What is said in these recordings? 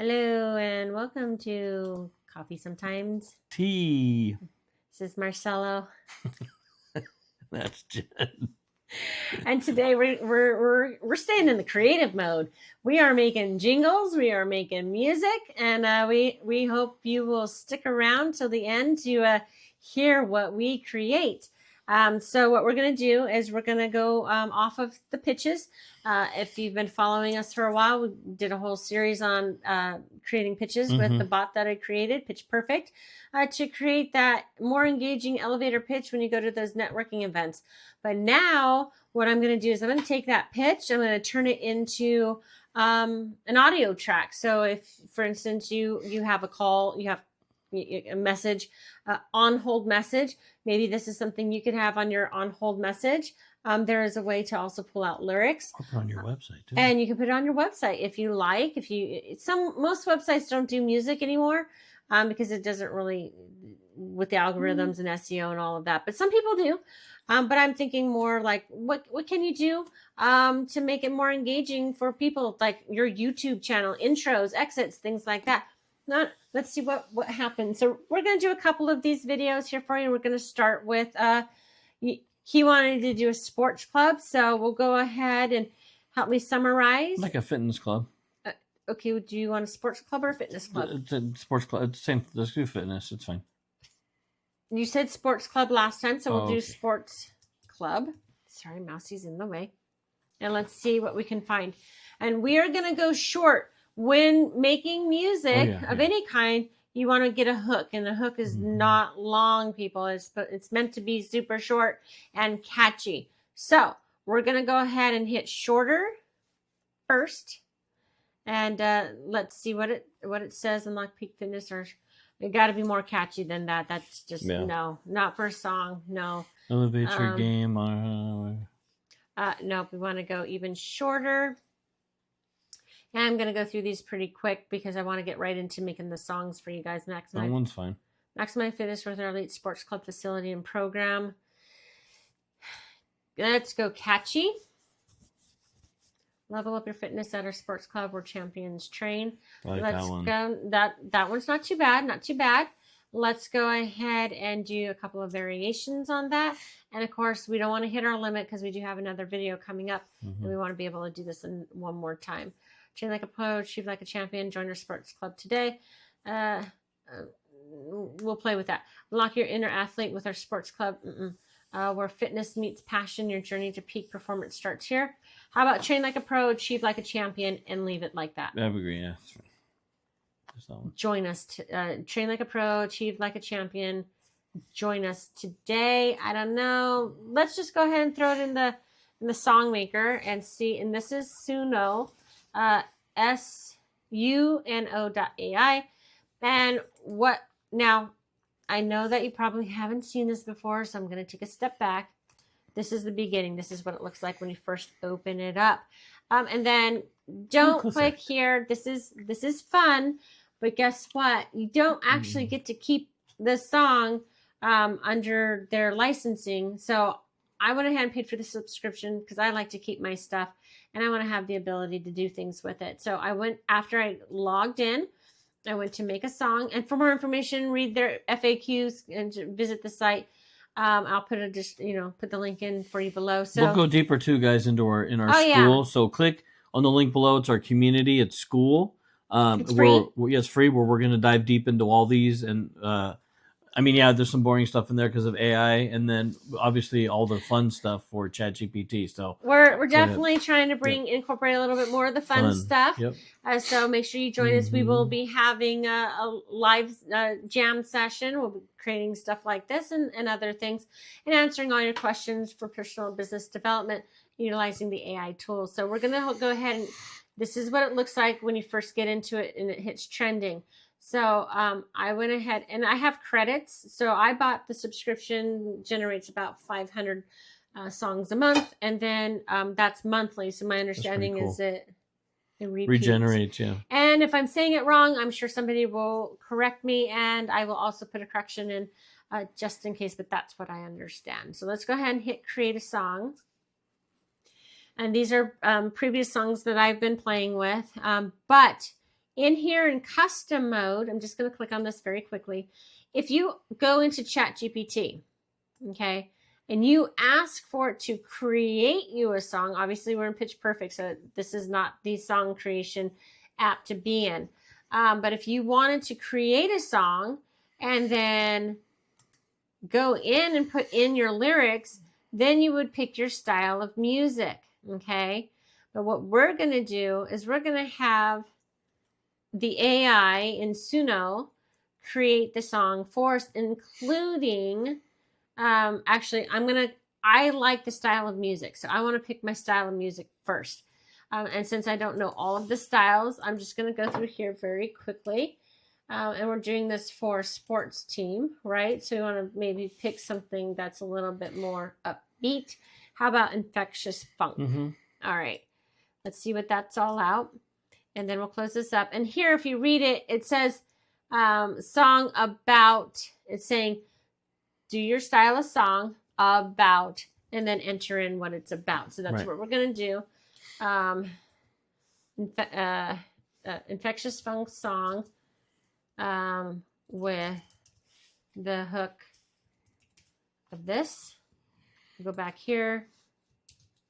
Hello and welcome to Coffee Sometimes. Tea. This is Marcelo, That's Jen. and today we're staying in the creative mode. We are making jingles, we are making music, and we hope you will stick around till the end to hear what we create. So what we're going to do is we're going to go off of the pitches. If you've been following us for a while, we did a whole series on creating pitches with the bot that I created, Pitch Perfect, to create that more engaging elevator pitch when you go to those networking events. But now what I'm going to do is I'm going to take that pitch, I'm going to turn it into an audio track. So if, for instance, you have a call, you have a message, on hold message. Maybe this is something you could have on your on hold message. There is a way to also pull out lyrics. Or put on your website too. And you can put it on your website if you like. Most websites don't do music anymore because it doesn't really, with the algorithms and SEO and all of that. But some people do. But I'm thinking more like, what can you do to make it more engaging for people, like your YouTube channel, intros, exits, things like that. Let's see what happens. So we're going to do a couple of these videos here for you. We're going to start with, he wanted to do a sports club. So we'll go ahead and help me summarize. Like a fitness club. Okay, do you want a sports club or a fitness club? It's a sports club. It's the same. Let's do fitness. It's fine. You said sports club last time, so we'll do okay. sports club. Sorry, Mousie's in the way. And let's see what we can find. And we are going to go short. When making music of any kind, you want to get a hook, and the hook is not long, people. It's meant to be super short and catchy. So we're going to go ahead and hit shorter first, and let's see what it says. Unlock peak fitness, or it got to be more catchy than that. That's just no, not for a song. No. Elevate your game. Nope. We want to go even shorter. And I'm going to go through these pretty quick because I want to get right into making the songs for you guys. That one's fine. Maximize fitness with our elite sports club facility and program. Let's go catchy. Level up your fitness at our sports club where champions train. Let's that one. That one's not too bad. Not too bad. Let's go ahead and do a couple of variations on that. And of course, we don't want to hit our limit because we do have another video coming up. And we want to be able to do this in one more time. Train like a pro, achieve like a champion, join our sports club today. We'll play with that. Unlock your inner athlete with our sports club. Where fitness meets passion, your journey to peak performance starts here. How about train like a pro, achieve like a champion, and leave it like that? I agree, yeah. Join us. Train like a pro, achieve like a champion. Join us today. I don't know. Let's just go ahead and throw it in the song maker and see. And this is SUNO. SUNO.AI. And what now? I know that you probably haven't seen this before, so I'm going to take a step back. This is the beginning. This is what it looks like when you first open it up. And then don't click here. This is fun, but guess what? You don't actually get to keep the song under their licensing. So I went ahead and paid for the subscription because I like to keep my stuff and I want to have the ability to do things with it. So I went, after I logged in, I went to make a song. And for more information, read their FAQs and visit the site. I'll put put the link in for you below. So we'll go deeper too, guys, into our school. Yeah. So click on the link below. It's our community. It's school. It's free. It's free. Where we're going to dive deep into all these, and there's some boring stuff in there because of AI, and then obviously all the fun stuff for ChatGPT. So we're definitely trying to incorporate a little bit more of the fun stuff. Yep. So make sure you join us. We will be having a live jam session. We'll be creating stuff like this and other things, and answering all your questions for personal business development utilizing the AI tools. So we're gonna go ahead and this is what it looks like when you first get into it and it hits trending. So I went ahead and I have credits. So I bought the subscription, generates about 500 songs a month. And then that's monthly. So my understanding is it regenerates, yeah. And if I'm saying it wrong, I'm sure somebody will correct me. And I will also put a correction in just in case, but that's what I understand. So let's go ahead and hit create a song. And these are previous songs that I've been playing with. But In here in custom mode, I'm just going to click on this very quickly. If you go into ChatGPT, okay, and you ask for it to create you a song, obviously we're in Pitch Perfect, so this is not the song creation app to be in. But if you wanted to create a song and then go in and put in your lyrics, then you would pick your style of music, okay? But what we're going to do is we're going to have the AI in Suno create the song for us, including, actually, I like the style of music, so I want to pick my style of music first. And since I don't know all of the styles, I'm just going to go through here very quickly. And we're doing this for sports team, right? So you want to maybe pick something that's a little bit more upbeat. How about infectious funk? All right, let's see what that's all out. And then we'll close this up. And here, if you read it, it says song about, it's saying, do your style of song about, and then enter in what it's about. So that's what we're going to do. Infectious funk song with the hook of this. Go back here.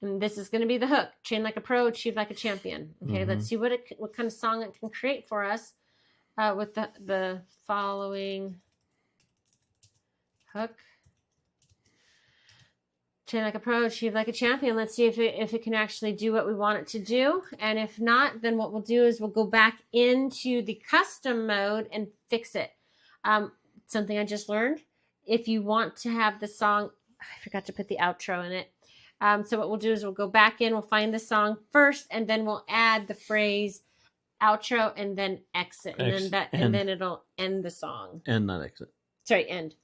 And this is going to be the hook. Train like a pro, achieve like a champion. Okay, let's see what kind of song it can create for us with the following hook. Train like a pro, achieve like a champion. Let's see if it can actually do what we want it to do. And if not, then what we'll do is we'll go back into the custom mode and fix it. Something I just learned. If you want to have the song, I forgot to put the outro in it. So what we'll do is we'll go back in, we'll find the song first, and then we'll add the phrase outro and then exit. And then it'll end the song. End, not exit. Sorry, end.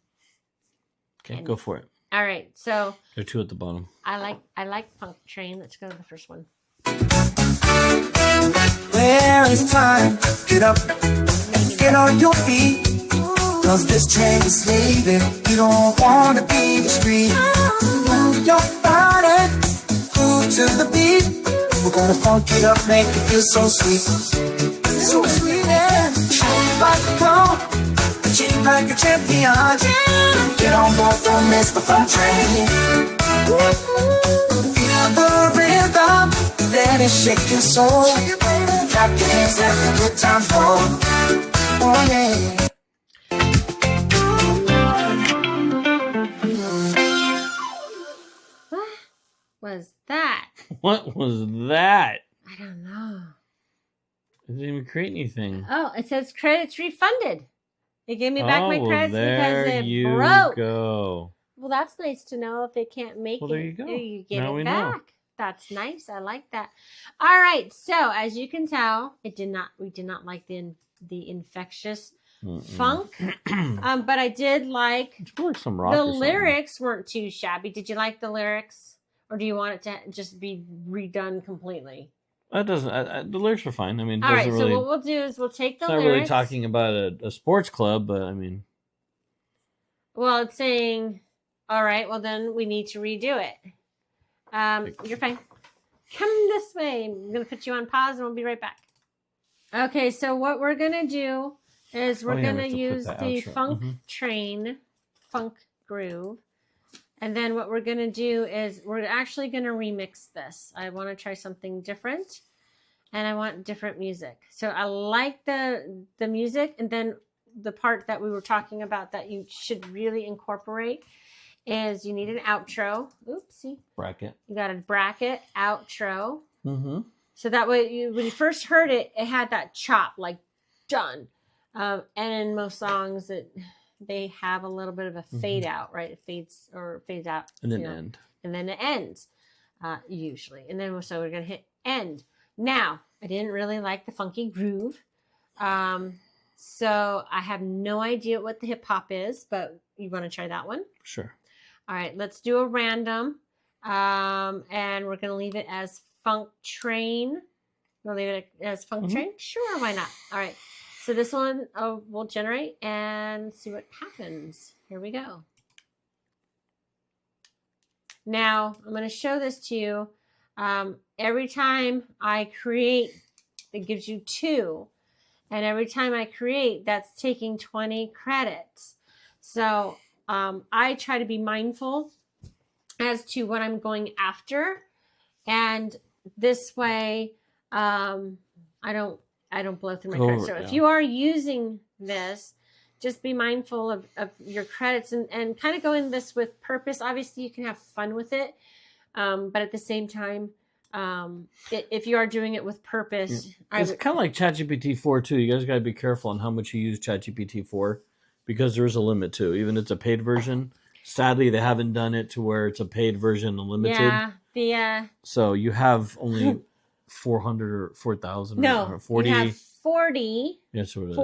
Okay, go for it. All right, so there are two at the bottom. I like Funk Train. Let's go to the first one. Well, it's time. Get up, get on your feet. Cause this train is leaving. You don't wanna be the street. Move your body, move to the beat. We're gonna funk it up, make it feel so sweet. So sweet, yeah. Shine like a pro, achieve like a champion. Get on board, don't miss the fun train. Feel the rhythm, let it shake your soul. Clap your hands, let the good times roll. Oh yeah. Was that? What was that? I don't know. It didn't even create anything. Oh, it says credits refunded. It gave me back my credits because it you broke. Go. Well, that's nice to know. If it can't make well, it, there you go. You get now it we back. Know. That's nice. I like that. All right. So as you can tell, we did not like the infectious funk. But I did like some rock the lyrics weren't too shabby. Did you like the lyrics? Or do you want it to just be redone completely? That doesn't. The lyrics are fine. I mean, all right. really, so what we'll do is we'll take the it's not lyrics. really talking about a sports club, but I mean, well, it's saying, all right. Well, then we need to redo it. You're fine. Come this way. I'm gonna put you on pause, and we'll be right back. Okay. So what we're gonna do is we're gonna use the funk train, funk groove. And then what we're going to do is we're actually going to remix this. I want to try something different. And I want different music. So I like the music. And then the part that we were talking about that you should really incorporate is you need an outro. Oopsie. Bracket. You got a bracket, outro. So that way, when you first heard it, it had that chop, like done. And in most songs, they have a little bit of a fade out, right? It fades out. And then end. And then it ends, usually. And then so we're going to hit end. Now, I didn't really like the funky groove. So I have no idea what the hip hop is, but you want to try that one? Sure. All right, let's do a random. And we're going to leave it as funk train. We'll leave it as funk train? Sure, why not? All right. So this one will generate and see what happens. Here we go. Now, I'm going to show this to you. Every time I create, it gives you two. And every time I create, that's taking 20 credits. So I try to be mindful as to what I'm going after. And this way, I don't blow through my credits. So if you are using this, just be mindful of your credits and kind of go in this with purpose. Obviously, you can have fun with it. But at the same time, if you are doing it with purpose, it's kind of like ChatGPT4 too. You guys got to be careful on how much you use ChatGPT4 because there is a limit too. Even if it's a paid version, sadly they haven't done it to where it's a paid version unlimited. Yeah. So you have only 400 or 4,000 or 40. You have 40. That's what it is.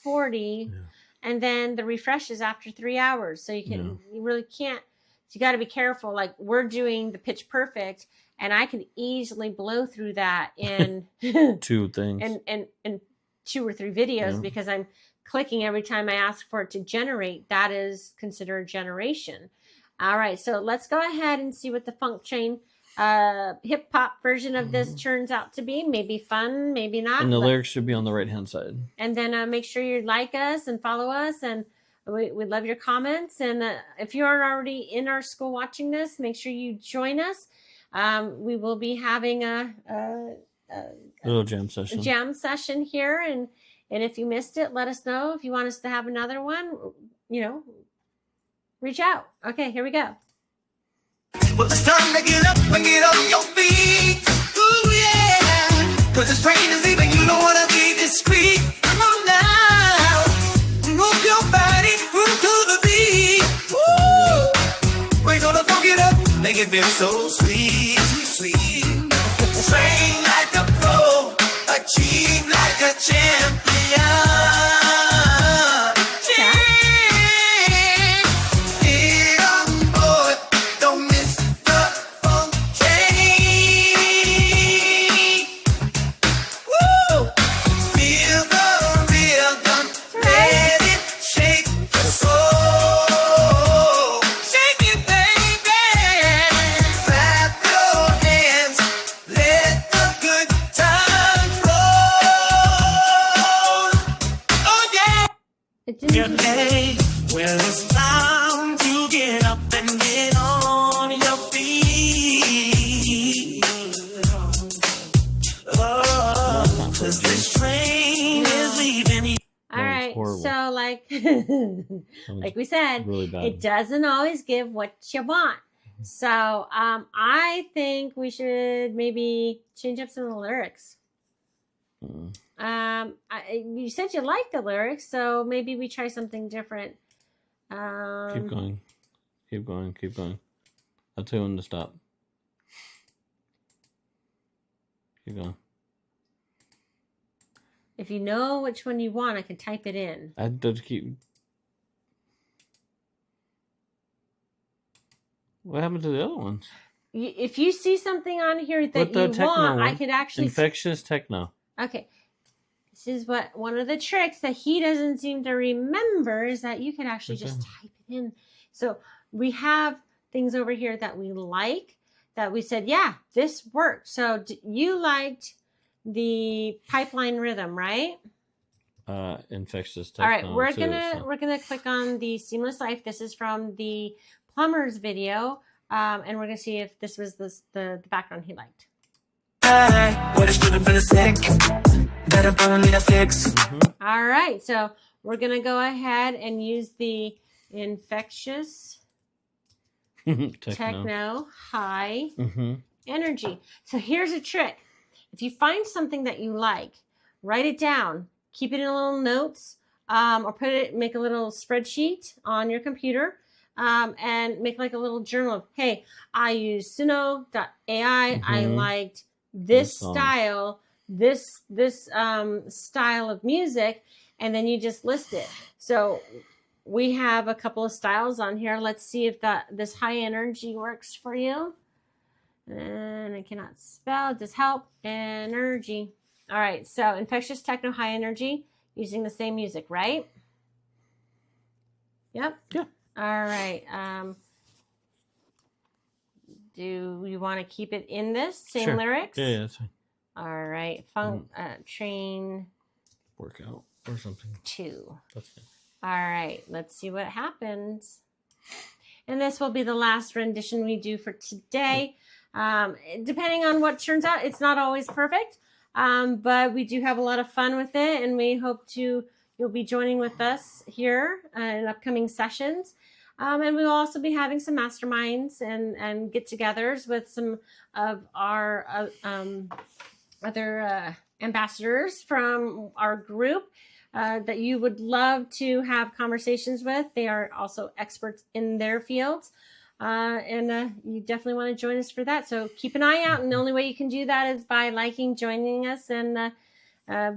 40, and then the refresh is after 3 hours. So you really can't. So you got to be careful. Like we're doing the pitch perfect, and I can easily blow through that in 2 things and 2 or 3 videos because I'm clicking every time I ask for it to generate. That is considered generation. All right, so let's go ahead and see what the funk chain hip hop version of this turns out to be. Maybe fun, maybe not. And the lyrics should be on the right hand side. And then make sure you like us and follow us, and we'd love your comments. And if you are already in our school watching this, make sure you join us. We will be having a little jam session here, and if you missed it, let us know. If you want us to have another one, reach out. Okay, here we go. Well, it's time to get up and get on your feet. Ooh, yeah. Cause this train is leaving, you don't wanna be discreet. Come on now. Move your body, move to the beat. Woo! We're gonna funk it up, make it feel so sweet, sweet. Train like a pro, achieve like a champion. Well, it's time to get up and get on your feet. Oh, 'cause this train is leaving. All right, so like we said, really bad. It doesn't always give what you want. So I think we should maybe change up some of the lyrics. You said you liked the lyrics, so maybe we try something different. Keep going. I'll tell you when to stop. Keep going. If you know which one you want, I can type it in. I just keep. What happened to the other ones? If you see something on here that you want, I could actually. Infectious techno. Okay. This is one of the tricks that he doesn't seem to remember is that you can actually just type it in. So we have things over here that we like, that we said, yeah, this worked. So you liked the pipeline rhythm, right? Infectious techno. All right, we're gonna click on the seamless life. This is from the plumber's video, and we're gonna see if this was the background he liked. What is good for the sick? Better gonna need a fix. All right, so we're gonna go ahead and use the infectious techno high energy. So here's a trick. If you find something that you like, write it down, keep it in little notes, or make a little spreadsheet on your computer, and make like a little journal of, hey, I use SUNO.AI. I liked this style, this style of music, and then you just list it. So we have a couple of styles on here. Let's see if this high energy works for you. And I cannot spell. Does help energy. All right, so infectious techno high energy using the same music, right? Yep. Yeah. All right. Do you want to keep it in this same lyrics? Yeah, that's fine. All right. Funk train workout or something. 2. That's it. All right, let's see what happens. And this will be the last rendition we do for today. Depending on what turns out, it's not always perfect, but we do have a lot of fun with it, and we hope you'll be joining with us here in upcoming sessions. And we'll also be having some masterminds and get-togethers with some of our other ambassadors from our group that you would love to have conversations with. They are also experts in their fields. And you definitely want to join us for that. So keep an eye out. And the only way you can do that is by liking, joining us, and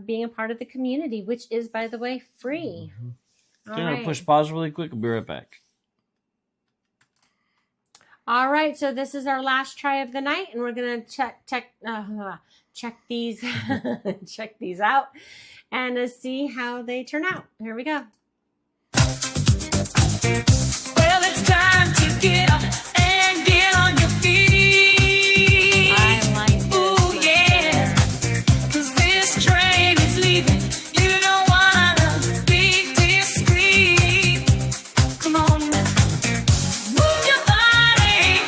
being a part of the community, which is, by the way, free. I'm going to push pause really quick. I'll be right back. All right, so this is our last try of the night, and we're gonna check these check these out and see how they turn out. Here we go. Well, it's time to get up and get on your feet. I like this. Ooh, yeah. 'Cause this train is leaving. You don't wanna be discreet. Come on now. Move your body.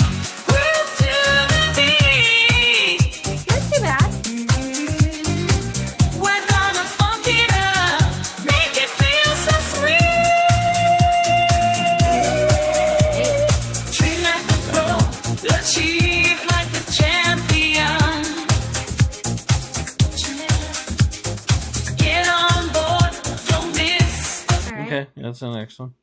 Groove to the beat. Not too bad. We're gonna funk it up. Make it feel so sweet. Train like a pro. Achieve like a champion. Get on board. Don't miss. All right. Okay, that's the next one.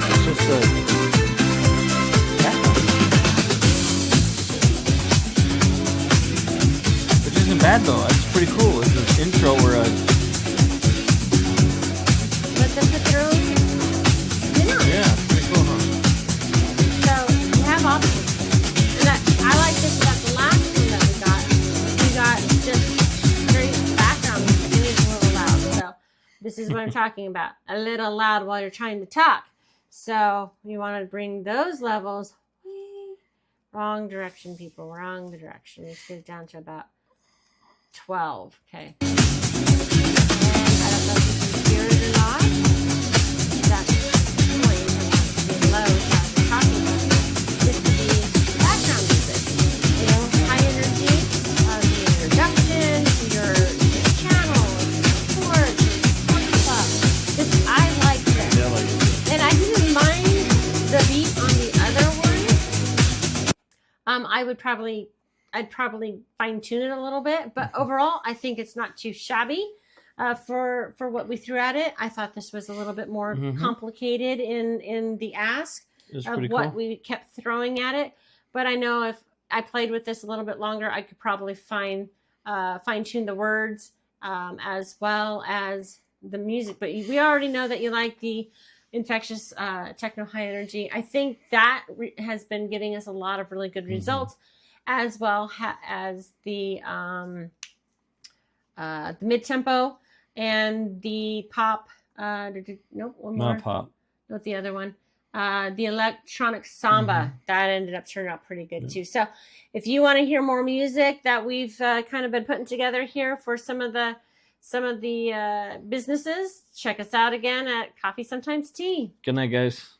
It's just which isn't bad though. That's pretty cool. It's an intro where Let them put their own spin on it. yeah, it's pretty cool, huh? So you have options. And I like this about the last one that we got. We got just straight background music. It is a little loud. So this is what I'm talking about. A little loud while you're trying to talk. So you want to bring those levels. Wrong direction, people. Wrong direction. Let's get it down to about 12. Okay. And I don't know if you can hear it or not. That's noise. I want it to be low. So I'm talking about it. This could be background music. You know, high energy, the introduction to your channel, support, club. I like this. Yeah, like And I didn't mind the beat on the other one. I'd probably fine tune it a little bit, but overall, I think it's not too shabby for what we threw at it. I thought this was a little bit more complicated in the ask it's of pretty what cool. we kept throwing at it. But I know if I played with this a little bit longer, I could probably fine tune the words as well as the music. But we already know that you like the infectious techno high energy. I think that has been giving us a lot of really good results, as well as the mid tempo and the pop. Nope, one more. Not pop. Not the other one. The electronic samba that ended up turning out pretty good too. So if you want to hear more music that we've kind of been putting together here for some of the businesses, check us out again at CoffeeSometimesTea. Good night, guys.